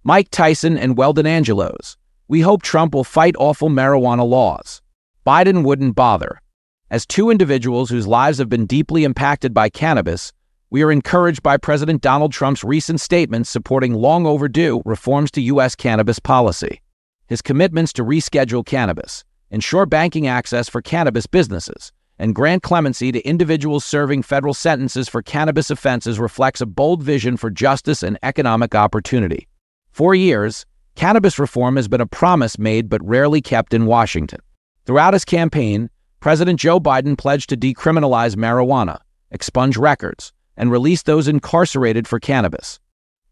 Mike Tyson and Weldon Angelos. We hope Trump will fight awful marijuana laws. Biden wouldn't bother. As two individuals whose lives have been deeply impacted by cannabis, we are encouraged by President Donald Trump's recent statements supporting long-overdue reforms to U.S. cannabis policy. His commitments to reschedule cannabis, ensure banking access for cannabis businesses, and grant clemency to individuals serving federal sentences for cannabis offenses reflects a bold vision for justice and economic opportunity. For years, cannabis reform has been a promise made but rarely kept in Washington. Throughout his campaign, President Joe Biden pledged to decriminalize marijuana, expunge records, and release those incarcerated for cannabis.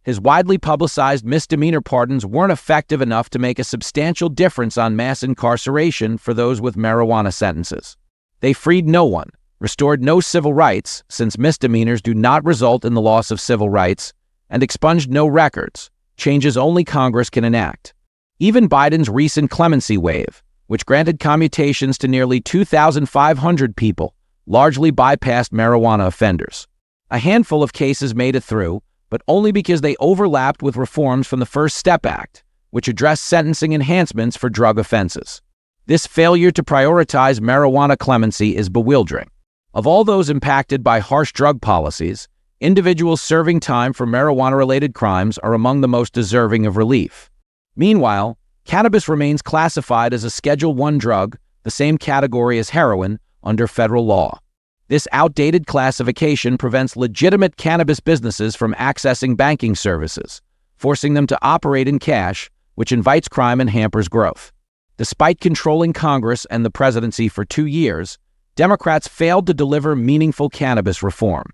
His widely publicized misdemeanor pardons weren't effective enough to make a substantial difference on mass incarceration for those with marijuana sentences. They freed no one, restored no civil rights, since misdemeanors do not result in the loss of civil rights, and expunged no records, changes only Congress can enact. Even Biden's recent clemency wave, which granted commutations to nearly 2,500 people, largely bypassed marijuana offenders. A handful of cases made it through, but only because they overlapped with reforms from the First Step Act, which addressed sentencing enhancements for drug offenses. This failure to prioritize marijuana clemency is bewildering. Of all those impacted by harsh drug policies, individuals serving time for marijuana-related crimes are among the most deserving of relief. Meanwhile, cannabis remains classified as a Schedule I drug, the same category as heroin, under federal law. This outdated classification prevents legitimate cannabis businesses from accessing banking services, forcing them to operate in cash, which invites crime and hampers growth. Despite controlling Congress and the presidency for 2 years, Democrats failed to deliver meaningful cannabis reform.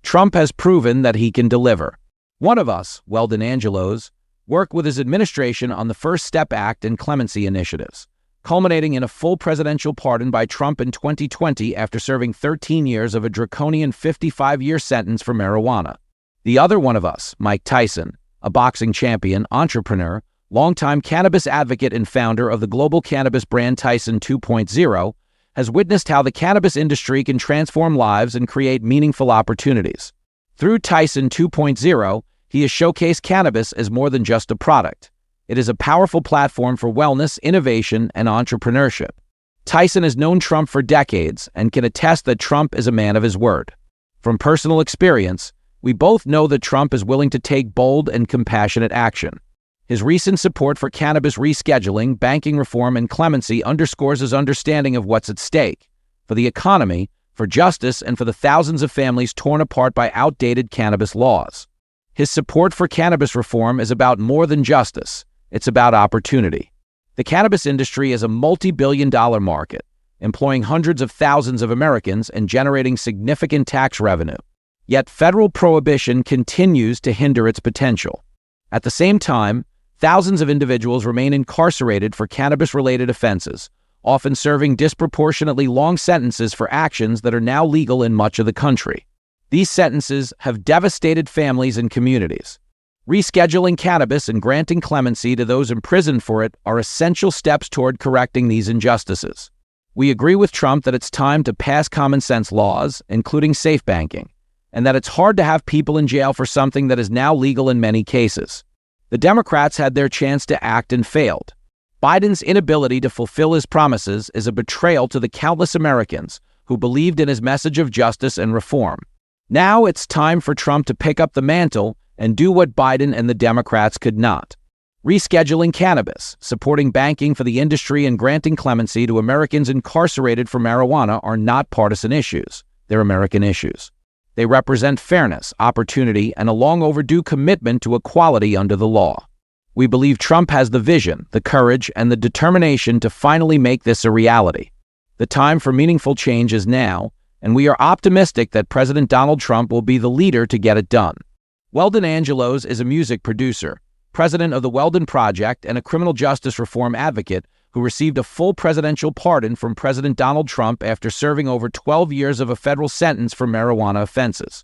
Trump has proven that he can deliver. One of us, Weldon Angelos, worked with his administration on the First Step Act and clemency initiatives, culminating in a full presidential pardon by Trump in 2020 after serving 13 years of a draconian 55-year sentence for marijuana. The other one of us, Mike Tyson, a boxing champion, entrepreneur, longtime cannabis advocate and founder of the global cannabis brand TYSON 2.0, has witnessed how the cannabis industry can transform lives and create meaningful opportunities. Through TYSON 2.0, he has showcased cannabis as more than just a product. It is a powerful platform for wellness, innovation, and entrepreneurship. Tyson has known Trump for decades and can attest that Trump is a man of his word. From personal experience, we both know that Trump is willing to take bold and compassionate action. His recent support for cannabis rescheduling, banking reform, and clemency underscores his understanding of what's at stake, for the economy, for justice, and for the thousands of families torn apart by outdated cannabis laws. His support for cannabis reform is about more than justice. It's about opportunity. The cannabis industry is a multi-billion-dollar market, employing hundreds of thousands of Americans and generating significant tax revenue. Yet federal prohibition continues to hinder its potential. At the same time, thousands of individuals remain incarcerated for cannabis-related offenses, often serving disproportionately long sentences for actions that are now legal in much of the country. These sentences have devastated families and communities. Rescheduling cannabis and granting clemency to those imprisoned for it are essential steps toward correcting these injustices. We agree with Trump that it's time to pass common-sense laws, including safe banking, and that it's hard to have people in jail for something that is now legal in many cases. The Democrats had their chance to act and failed. Biden's inability to fulfill his promises is a betrayal to the countless Americans who believed in his message of justice and reform. Now it's time for Trump to pick up the mantle and do what Biden and the Democrats could not. Rescheduling cannabis, supporting banking for the industry, and granting clemency to Americans incarcerated for marijuana are not partisan issues. They're American issues. They represent fairness, opportunity, and a long-overdue commitment to equality under the law. We believe Trump has the vision, the courage, and the determination to finally make this a reality. The time for meaningful change is now, and we are optimistic that President Donald Trump will be the leader to get it done. Weldon Angelos is a music producer, president of the Weldon Project, and a criminal justice reform advocate who received a full presidential pardon from President Donald Trump after serving over 12 years of a federal sentence for marijuana offenses.